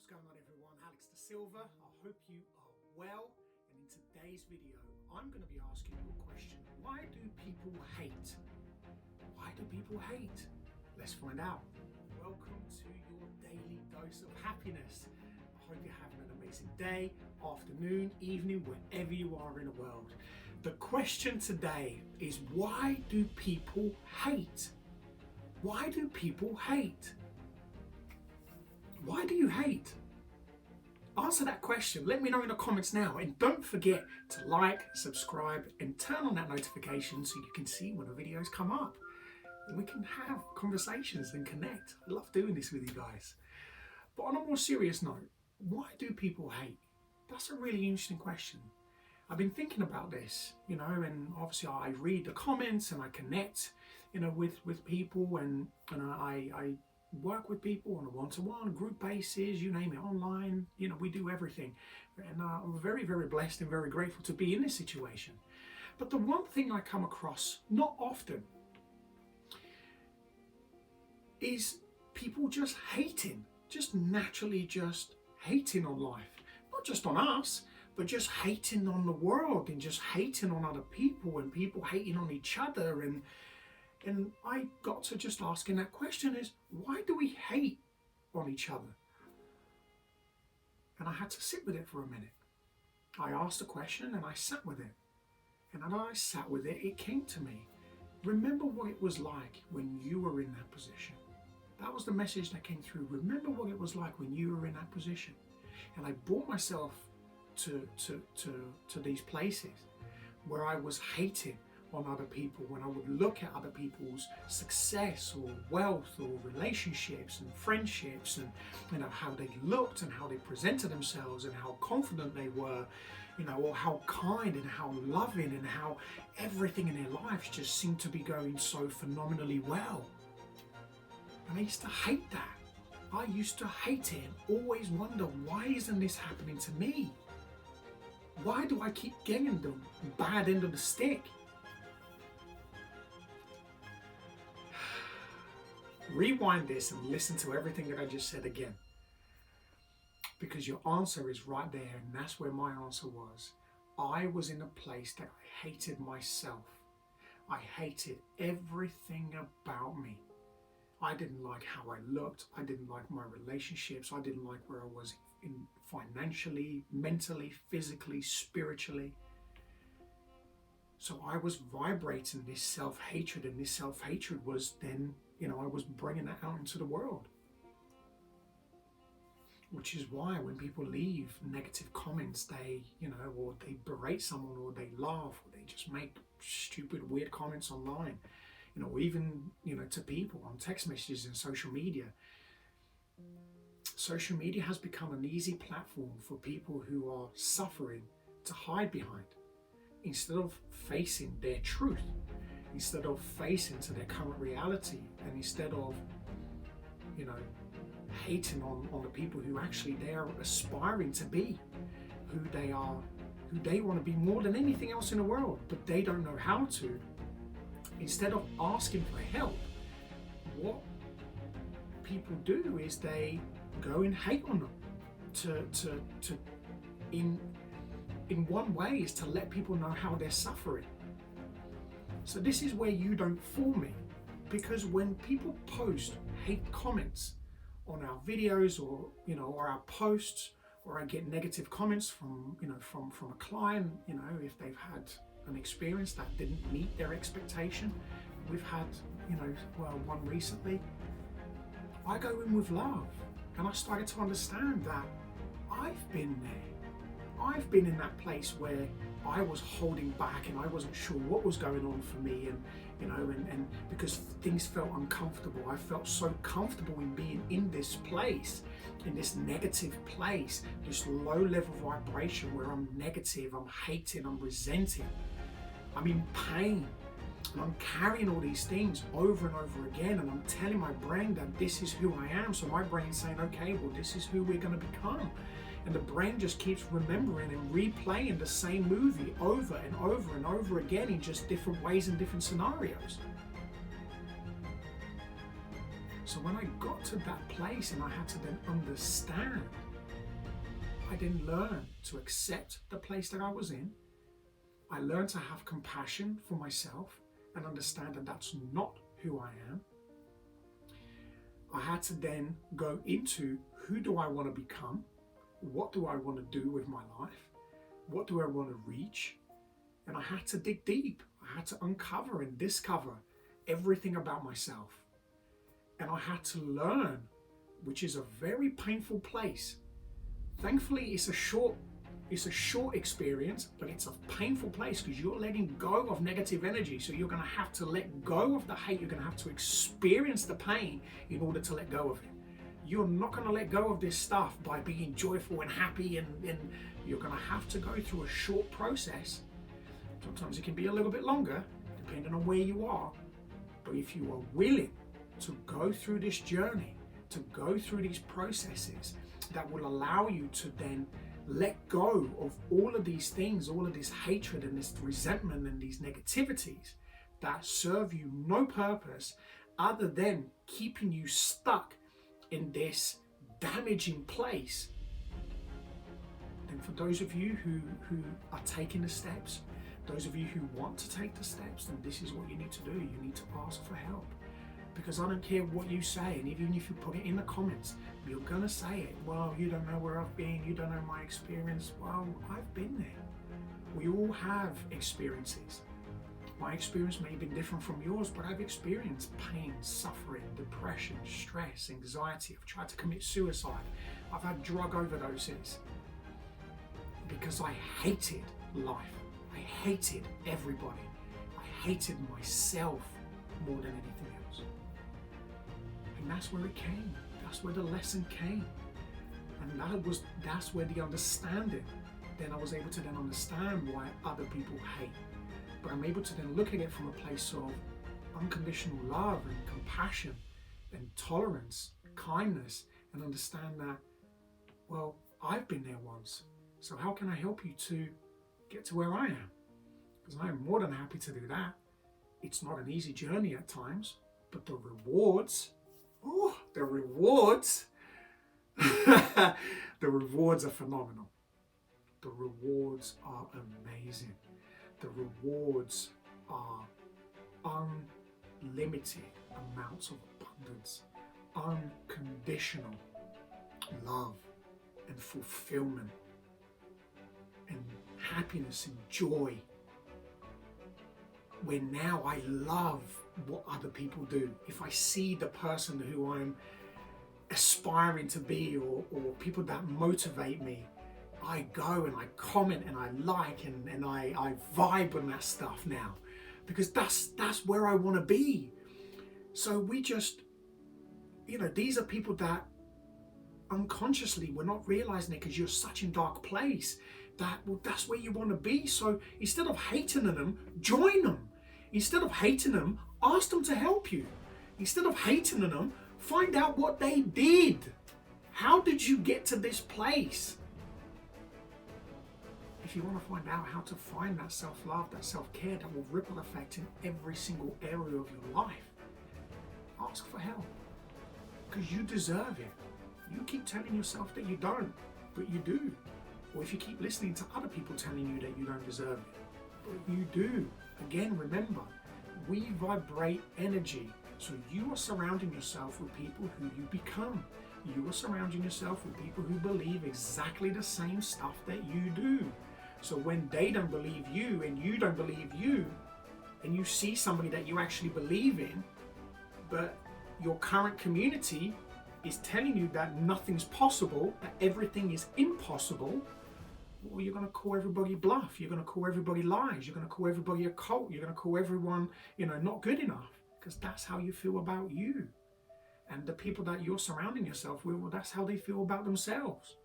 going on, everyone? Alex Da Silva. I hope you are well, and in today's video I'm going to be asking you a question. Why do people hate? Why do people hate? Let's find out. Welcome to your daily dose of happiness. I hope you're having an amazing day, afternoon, evening, wherever you are in the world. The question today is, why do people hate? Why do people hate? Why do you hate? Answer that question. Let me know in the comments now. And don't forget to like, subscribe, and turn on that notification so you can see when the videos come up. And we can have conversations and connect. I love doing this with you guys. But on a more serious note, why do people hate? That's a really interesting question. I've been thinking about this, and obviously I read the comments and I connect, with people, and I work with people on a one-to-one, group basis, you name it, online. We do everything. And I'm very, very blessed and very grateful to be in this situation. But the one thing I come across not often is people just hating, just naturally just hating on life. Not just on us, but just hating on the world and just hating on other people and people hating on each other. And I got to just asking that question is, why do we hate on each other? And I had to sit with it for a minute. I asked the question and I sat with it. And as I sat with it, it came to me. Remember what it was like when you were in that position. That was the message that came through. Remember what it was like when you were in that position. And I brought myself to these places where I was hating on other people, when I would look at other people's success or wealth or relationships and friendships, and how they looked and how they presented themselves and how confident they were, or how kind and how loving and how everything in their lives just seemed to be going so phenomenally well. And I used to hate that. I used to hate it and always wonder, why isn't this happening to me? Why do I keep getting the bad end of the stick? Rewind this and listen to everything that I just said again. Because your answer is right there, and that's where my answer was. I was in a place that I hated myself. I hated everything about me. I didn't like how I looked. I didn't like my relationships. I didn't like where I was financially, mentally, physically, spiritually. So I was vibrating this self-hatred, and this self-hatred was then, I was bringing that out into the world. Which is why when people leave negative comments, they, or they berate someone, or they laugh, or they just make stupid, weird comments online, or even, to people on text messages and social media. Social media has become an easy platform for people who are suffering to hide behind, instead of facing their truth, instead of facing to their current reality, and instead of, hating on the people who actually they are aspiring to be, who they are, who they want to be more than anything else in the world, but they don't know how to. Instead of asking for help, what people do is they go and hate on them. In one way is to let people know how they're suffering. So this is where you don't fool me, because when people post hate comments on our videos, or or our posts, or I get negative comments from from a client, if they've had an experience that didn't meet their expectation. We've had one recently. I go in with love, and I started to understand that I've been there. I've been in that place where I was holding back and I wasn't sure what was going on for me, and because things felt uncomfortable. I felt so comfortable in being in this place, in this negative place, this low level vibration where I'm negative, I'm hating, I'm resenting, I'm in pain, and I'm carrying all these things over and over again, and I'm telling my brain that this is who I am. So my brain's saying, okay, well, this is who we're going to become. And the brain just keeps remembering and replaying the same movie over and over and over again in just different ways and different scenarios. So when I got to that place and I had to then understand I then learned to accept the place that I was in. I learned to have compassion for myself and understand that that's not who I am. I had to then go into, who do I want to become? What do I want to do with my life? What do I want to reach? And I had to dig deep. I had to uncover and discover everything about myself. And I had to learn, which is a very painful place. Thankfully, it's a short experience, but it's a painful place because you're letting go of negative energy. So you're going to have to let go of the hate. You're going to have to experience the pain in order to let go of it. You're not going to let go of this stuff by being joyful and happy, and you're going to have to go through a short process. Sometimes it can be a little bit longer, depending on where you are. But if you are willing to go through this journey, to go through these processes that will allow you to then let go of all of these things, all of this hatred and this resentment and these negativities that serve you no purpose other than keeping you stuck in this damaging place, then for those of you who are taking the steps, those of you who want to take the steps, then this is what you need to do. You need to ask for help. Because I don't care what you say, and even if you put it in the comments, you're going to say it. Well, you don't know where I've been, you don't know my experience. Well, I've been there. We all have experiences. My experience may have been different from yours, but I've experienced pain, suffering, depression, stress, anxiety. I've tried to commit suicide. I've had drug overdoses because I hated life. I hated everybody. I hated myself more than anything else. And that's where it came. That's where the lesson came. And that's where the understanding, then I was able to then understand why other people hate. But I'm able to then look at it from a place of unconditional love and compassion and tolerance, kindness, and understand that, well, I've been there once. So how can I help you to get to where I am? Because I am more than happy to do that. It's not an easy journey at times, but the rewards, the rewards are phenomenal. The rewards are amazing. The rewards are unlimited amounts of abundance, unconditional love and fulfillment and happiness and joy. Where now I love what other people do. If I see the person who I'm aspiring to be, or people that motivate me, I go and I comment and I like and I vibe on that stuff now, because that's where I want to be. So we just, these are people that unconsciously we're not realizing it, because you're such in dark place that, well, that's where you want to be. So instead of hating them, join them. Instead of hating them, ask them to help you. Instead of hating them, find out what they did. How did you get to this place? If you want to find out how to find that self-love, that self-care that will ripple effect in every single area of your life, ask for help, because you deserve it. You keep telling yourself that you don't, but you do. Or if you keep listening to other people telling you that you don't deserve it, but you do. Again, remember, we vibrate energy. So you are surrounding yourself with people who you become. You are surrounding yourself with people who believe exactly the same stuff that you do. So when they don't believe you and you don't believe you, and you see somebody that you actually believe in, but your current community is telling you that nothing's possible, that everything is impossible, well, you're going to call everybody bluff. You're going to call everybody lies. You're going to call everybody a cult. You're going to call everyone, not good enough, because that's how you feel about you. And the people that you're surrounding yourself with, well, that's how they feel about themselves.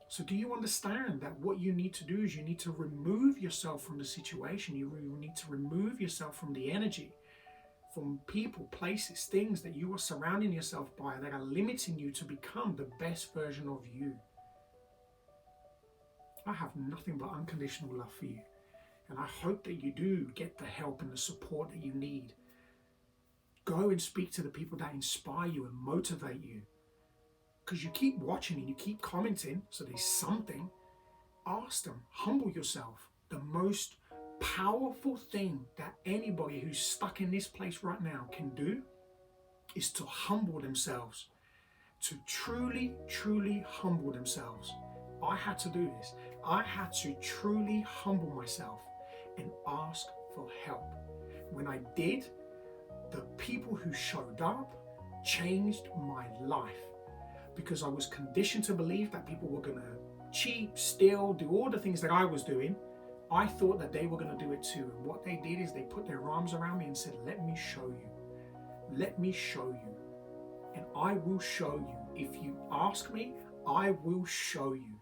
So do you understand that what you need to do is you need to remove yourself from the situation. You need to remove yourself from the energy, from people, places, things that you are surrounding yourself by that are limiting you to become the best version of you. I have nothing but unconditional love for you. And I hope that you do get the help and the support that you need. Go and speak to the people that inspire you and motivate you. because you keep watching and you keep commenting, so there's something. Ask them, humble yourself. The most powerful thing that anybody who's stuck in this place right now can do is to humble themselves, to truly, truly humble themselves. I had to do this. I had to truly humble myself and ask for help. When I did, the people who showed up changed my life, because I was conditioned to believe that people were going to cheat, steal, do all the things that I was doing. I thought that they were going to do it too. And what they did is they put their arms around me and said, let me show you. Let me show you. And I will show you. If you ask me, I will show you.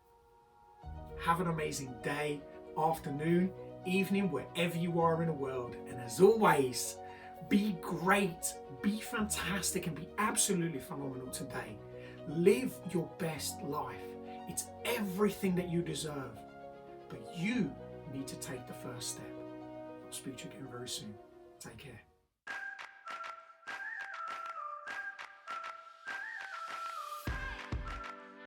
Have an amazing day, afternoon, evening, wherever you are in the world. And as always, be great, be fantastic, and be absolutely phenomenal today. Live your best life. It's everything that you deserve. But you need to take the first step. I'll speak to you again very soon. Take care.